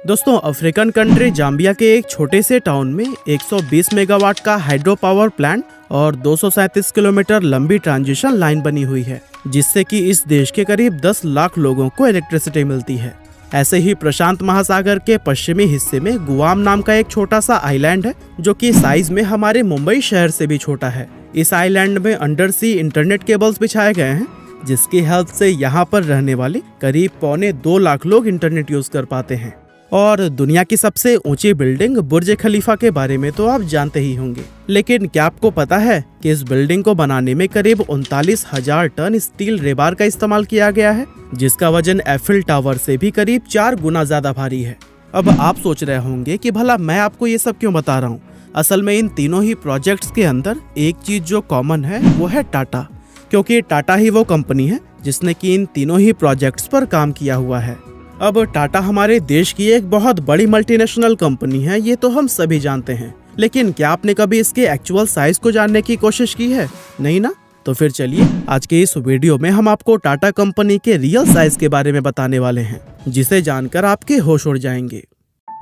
दोस्तों, African country Zambia के एक छोटे से टाउन में 120 मेगावाट का हाइड्रो पावर प्लांट और 237 किलोमीटर लंबी ट्रांसमिशन लाइन बनी हुई है, जिससे कि इस देश के करीब 10 लाख लोगों को इलेक्ट्रिसिटी मिलती है। ऐसे ही प्रशांत महासागर के पश्चिमी हिस्से में गुआम नाम का एक छोटा सा आइलैंड है, जो कि साइज में हमारे मुंबई शहर से भी छोटा है। इस आइलैंड में अंडर सी इंटरनेट केबल्स बिछाए गए हैं, जिसकी हेल्प से यहाँ पर रहने वाले करीब 2.25 लाख लोग इंटरनेट यूज कर पाते हैं। और दुनिया की सबसे ऊंची बिल्डिंग बुर्ज खलीफा के बारे में तो आप जानते ही होंगे, लेकिन क्या आपको पता है कि इस बिल्डिंग को बनाने में करीब 39,000 टन स्टील रेबार का इस्तेमाल किया गया है, जिसका वजन एफिल टावर से भी करीब 4 गुना ज्यादा भारी है। अब आप सोच रहे होंगे कि भला मैं आपको ये सब क्यों बता रहा हूँ। असल में इन तीनों ही प्रोजेक्ट्स के अंदर एक चीज जो कॉमन है वो है टाटा, क्योंकि टाटा ही वो कंपनी है जिसने कि इन तीनों ही प्रोजेक्ट्स पर काम किया हुआ है। अब टाटा हमारे देश की एक बहुत बड़ी मल्टीनेशनल कंपनी है, ये तो हम सभी जानते हैं, लेकिन क्या आपने कभी इसके एक्चुअल साइज को जानने की कोशिश की है? नहीं ना? तो फिर चलिए आज के इस वीडियो में हम आपको टाटा कंपनी के रियल साइज के बारे में बताने वाले हैं, जिसे जानकर आपके होश उड़ जाएंगे।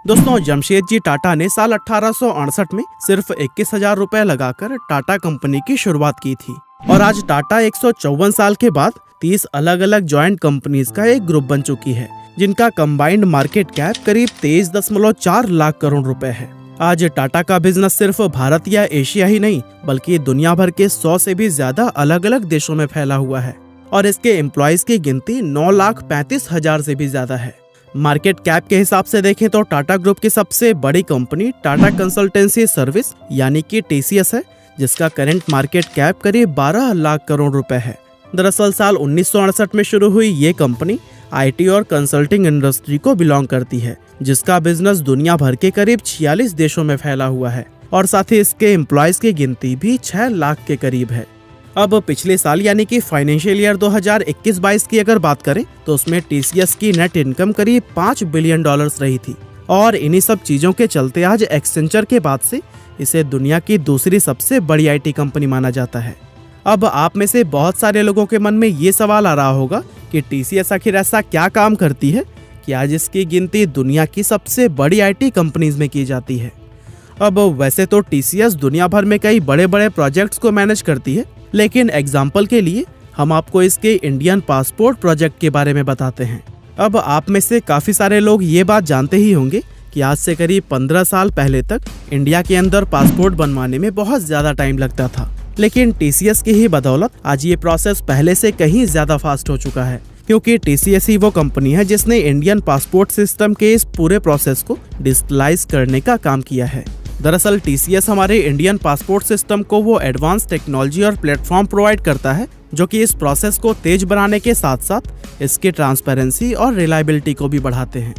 दोस्तों, जमशेदजी टाटा ने साल 1868 में सिर्फ 21,000 रुपए लगाकर टाटा कंपनी की शुरुआत की थी, और आज टाटा 154 साल के बाद 30 अलग अलग ज्वाइंट कंपनीज का एक ग्रुप बन चुकी है, जिनका कंबाइंड मार्केट कैप करीब 23.4 लाख करोड़ रुपए है। आज टाटा का बिजनेस सिर्फ भारत या एशिया ही नहीं, बल्कि दुनिया भर के 100 से भी ज्यादा अलग अलग देशों में फैला हुआ है, और इसके एम्प्लॉयज की गिनती 9,35,000 से भी ज्यादा है। मार्केट कैप के हिसाब से देखें तो टाटा ग्रुप की सबसे बड़ी कंपनी टाटा कंसल्टेंसी सर्विस यानी कि TCS है, जिसका करंट मार्केट कैप करीब 12 लाख करोड़ रुपए है। दरअसल साल 1968 में शुरू हुई ये कंपनी IT और कंसल्टिंग इंडस्ट्री को बिलोंग करती है, जिसका बिजनेस दुनिया भर के करीब 46 देशों में फैला हुआ है, और साथ ही इसके एम्प्लॉयज की गिनती भी 6 लाख के करीब है। अब पिछले साल यानी कि फाइनेंशियल ईयर 2021-22 की अगर बात करें तो उसमें TCS की नेट इनकम करीब $5 बिलियन रही थी, और इन्हीं सब चीजों के चलते आज एक्सेंचर के बाद से इसे दुनिया की दूसरी सबसे बड़ी IT कंपनी माना जाता है। अब आप में से बहुत सारे लोगों के मन में ये सवाल आ रहा होगा कि TCS आखिर ऐसा क्या काम करती है कि आज इसकी गिनती दुनिया की सबसे बड़ी IT कंपनीज में की जाती है। अब वैसे तो TCS दुनिया भर में कई बड़े बड़े प्रोजेक्ट्स को मैनेज करती है, लेकिन एग्जाम्पल के लिए हम आपको इसके इंडियन पासपोर्ट प्रोजेक्ट के बारे में बताते हैं। अब आप में से काफी सारे लोग ये बात जानते ही होंगे कि आज से करीब 15 साल पहले तक इंडिया के अंदर पासपोर्ट बनवाने में बहुत ज्यादा टाइम लगता था, लेकिन TCS की ही बदौलत आज ये प्रोसेस पहले से कहीं ज्यादा फास्ट हो चुका है, क्योंकि TCS ही वो कंपनी है जिसने इंडियन पासपोर्ट सिस्टम के इस पूरे प्रोसेस को डिजिटलाइज करने का काम किया है। दरअसल TCS हमारे इंडियन पासपोर्ट सिस्टम को वो एडवांस टेक्नोलॉजी और प्लेटफॉर्म प्रोवाइड करता है, जो कि इस प्रोसेस को तेज बनाने के साथ साथ इसकी ट्रांसपेरेंसी और रिलायबिलिटी को भी बढ़ाते हैं।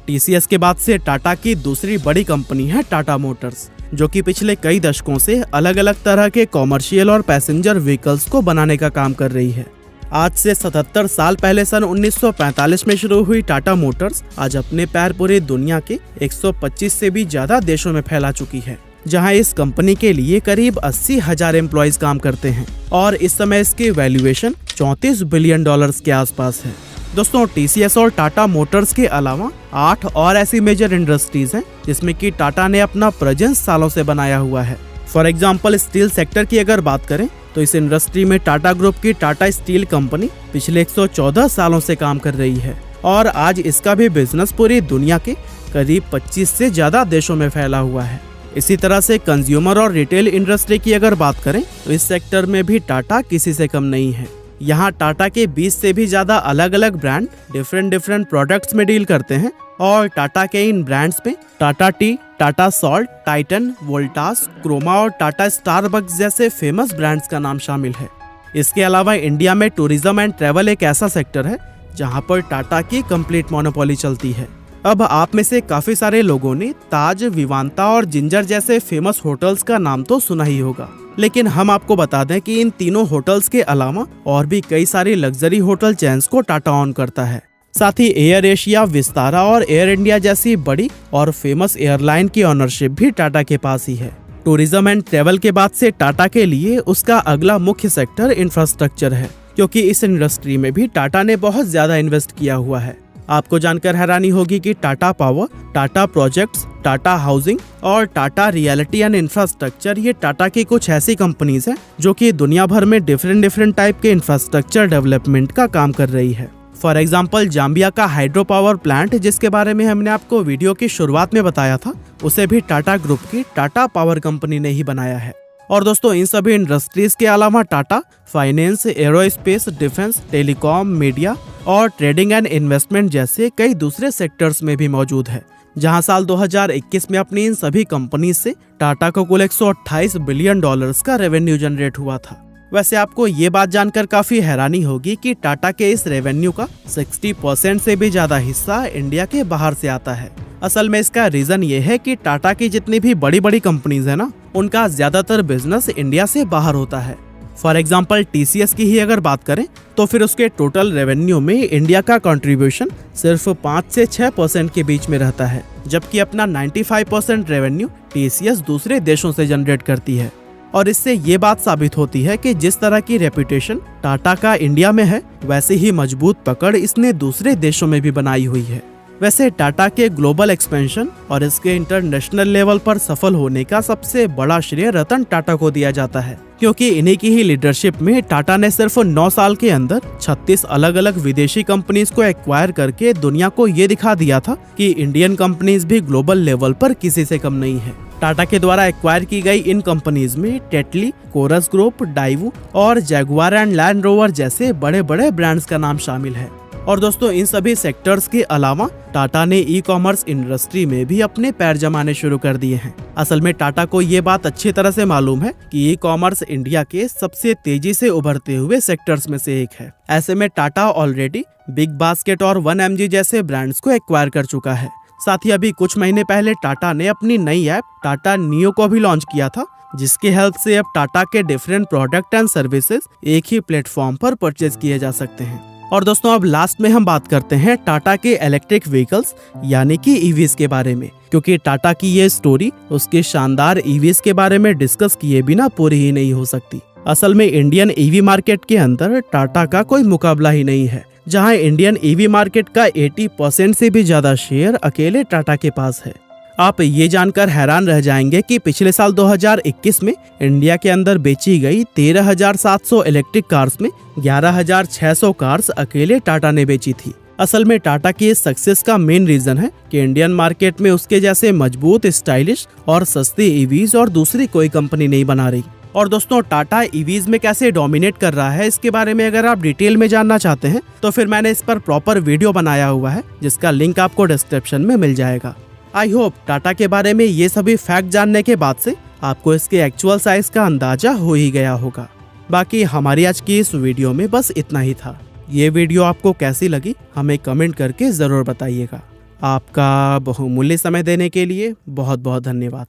TCS के बाद से टाटा की दूसरी बड़ी कंपनी है टाटा मोटर्स, जो कि पिछले कई दशकों से अलग अलग तरह के कॉमर्शियल और पैसेंजर व्हीकल्स को बनाने का काम कर रही है। आज से 77 साल पहले सन 1945 में शुरू हुई टाटा मोटर्स आज अपने पैर पूरी दुनिया के 125 से भी ज्यादा देशों में फैला चुकी है, जहां इस कंपनी के लिए करीब 80,000 एम्प्लॉयज काम करते हैं, और इस समय इसकी वैल्यूएशन $34 बिलियन के आसपास है। दोस्तों, TCS और टाटा मोटर्स के अलावा 8 और ऐसी मेजर इंडस्ट्रीज हैं जिसमें कि टाटा ने अपना प्रेजेंस सालों से बनाया हुआ है। फॉर एग्जांपल, स्टील सेक्टर की अगर बात करें तो इस इंडस्ट्री में टाटा ग्रुप की टाटा स्टील कंपनी पिछले 114 सालों से काम कर रही है, और आज इसका भी बिजनेस पूरी दुनिया के करीब 25 से ज्यादा देशों में फैला हुआ है। इसी तरह से कंज्यूमर और रिटेल इंडस्ट्री की अगर बात करें तो इस सेक्टर में भी टाटा किसी से कम नहीं है। यहाँ टाटा के 20 से भी ज्यादा अलग अलग ब्रांड डिफरेंट प्रोडक्ट्स में डील करते हैं, और टाटा के इन ब्रांड्स में Tata tea, Tata salt, Titan, Voltas, Croma और टाटा स्टारबक्स जैसे फेमस ब्रांड्स का नाम शामिल है। इसके अलावा इंडिया में टूरिज्म एंड ट्रैवल एक ऐसा सेक्टर है जहाँ पर टाटा की कंप्लीट मोनोपोली चलती है। अब आप में से काफी सारे लोगों ने ताज, विवांता और जिंजर जैसे फेमस होटल्स का नाम तो सुना ही होगा, लेकिन हम आपको बता दें कि इन तीनों होटल्स के अलावा और भी कई सारी लग्जरी होटल चेन्स को टाटा ऑन करता है। साथ ही एयर एशिया, विस्तारा और एयर इंडिया जैसी बड़ी और फेमस एयरलाइन की ऑनरशिप भी टाटा के पास ही है। टूरिज्म एंड ट्रैवल के बाद से टाटा के लिए उसका अगला मुख्य सेक्टर इंफ्रास्ट्रक्चर है, क्योंकि इस इंडस्ट्री में भी टाटा ने बहुत ज्यादा इन्वेस्ट किया हुआ है। आपको जानकर हैरानी होगी कि Tata power, Tata projects, Tata housing और टाटा रियलिटी एंड इंफ्रास्ट्रक्चर ये टाटा की कुछ ऐसी कंपनीज हैं जो कि दुनिया भर में डिफरेंट टाइप के इंफ्रास्ट्रक्चर डेवलपमेंट का काम कर रही है। फॉर एग्जाम्पल जाम्बिया का हाइड्रो पावर प्लांट, जिसके बारे में हमने आपको वीडियो की शुरुआत में बताया था, उसे भी टाटा ग्रुप की टाटा पावर कंपनी ने ही बनाया है। और दोस्तों, इन सभी इंडस्ट्रीज के अलावा Tata finance, aerospace, defence, telecom, media और ट्रेडिंग एंड इन्वेस्टमेंट जैसे कई दूसरे सेक्टर्स में भी मौजूद है, जहां साल 2021 में अपनी इन सभी कंपनी से टाटा को कुल 128 बिलियन डॉलर्स का रेवेन्यू जनरेट हुआ था। वैसे आपको ये बात जानकर काफी हैरानी होगी कि टाटा के इस रेवेन्यू का 60% से भी ज्यादा हिस्सा इंडिया के बाहर से आता है। असल में इसका रीजन ये है कि टाटा की जितनी भी बड़ी बड़ी कंपनीज है ना, उनका ज्यादातर बिजनेस इंडिया से बाहर होता है। फॉर एग्जाम्पल TCS की ही अगर बात करें तो फिर उसके टोटल रेवेन्यू में इंडिया का कंट्रीब्यूशन सिर्फ 5 से 6% के बीच में रहता है, जबकि अपना 95% रेवेन्यू TCS दूसरे देशों से जनरेट करती है। और इससे ये बात साबित होती है कि जिस तरह की रेपुटेशन टाटा का इंडिया में है, वैसे ही मजबूत पकड़ इसने दूसरे देशों में भी बनाई हुई है। वैसे टाटा के ग्लोबल एक्सपेंशन और इसके इंटरनेशनल लेवल पर सफल होने का सबसे बड़ा श्रेय रतन टाटा को दिया जाता है, क्योंकि इन्हीं की ही लीडरशिप में टाटा ने सिर्फ 9 साल के अंदर 36 अलग अलग विदेशी कंपनीज को एक्वायर करके दुनिया को ये दिखा दिया था कि इंडियन कंपनीज भी ग्लोबल लेवल पर किसी से कम नहीं है। टाटा के द्वारा एक्वायर की गई इन कंपनीज में टेटली, कोरस ग्रुप, डाइवू और जैगुआर एंड लैंड रोवर जैसे बड़े बड़े ब्रांड्स का नाम शामिल है। और दोस्तों, इन सभी सेक्टर्स के अलावा टाटा ने ई-कॉमर्स इंडस्ट्री में भी अपने पैर जमाने शुरू कर दिए हैं। असल में टाटा को ये बात अच्छी तरह से मालूम है कि ई-कॉमर्स इंडिया के सबसे तेजी से उभरते हुए सेक्टर्स में से एक है। ऐसे में टाटा ऑलरेडी बिग बास्केट और 1mg जैसे ब्रांड्स को एक्वायर कर चुका है। साथ ही अभी कुछ महीने पहले टाटा ने अपनी नई ऐप टाटा नियो को भी लॉन्च किया था, जिसकी हेल्प से अब टाटा के डिफरेंट प्रोडक्ट एंड सर्विसेज एक ही प्लेटफॉर्म पर परचेज किए जा सकते हैं। और दोस्तों, अब लास्ट में हम बात करते हैं टाटा के इलेक्ट्रिक व्हीकल्स यानी कि ईवीज के बारे में, क्योंकि टाटा की ये स्टोरी उसके शानदार ईवीज के बारे में डिस्कस किए बिना पूरी ही नहीं हो सकती। असल में इंडियन ईवी मार्केट के अंदर टाटा का कोई मुकाबला ही नहीं है, जहां इंडियन ईवी मार्केट का 80% से भी ज्यादा शेयर अकेले टाटा के पास है। आप ये जानकर हैरान रह जाएंगे कि पिछले साल 2021 में इंडिया के अंदर बेची गई 13,700 इलेक्ट्रिक कार्स में 11,600 कार्स अकेले टाटा ने बेची थी। असल में टाटा की इस सक्सेस का मेन रीजन है कि इंडियन मार्केट में उसके जैसे मजबूत, स्टाइलिश और सस्ते ईवीज और दूसरी कोई कंपनी नहीं बना रही। और दोस्तों, टाटा ईवीज में कैसे डोमिनेट कर रहा है, इसके बारे में अगर आप डिटेल में जानना चाहते हैं तो फिर मैंने इस पर प्रॉपर वीडियो बनाया हुआ है, जिसका लिंक आपको डिस्क्रिप्शन में मिल जाएगा। आई होप टाटा के बारे में ये सभी फैक्ट जानने के बाद से आपको इसके एक्चुअल साइज का अंदाजा हो ही गया होगा। बाकी हमारी आज की इस वीडियो में बस इतना ही था। ये वीडियो आपको कैसी लगी हमें कमेंट करके जरूर बताइएगा। आपका बहुमूल्य समय देने के लिए बहुत बहुत धन्यवाद।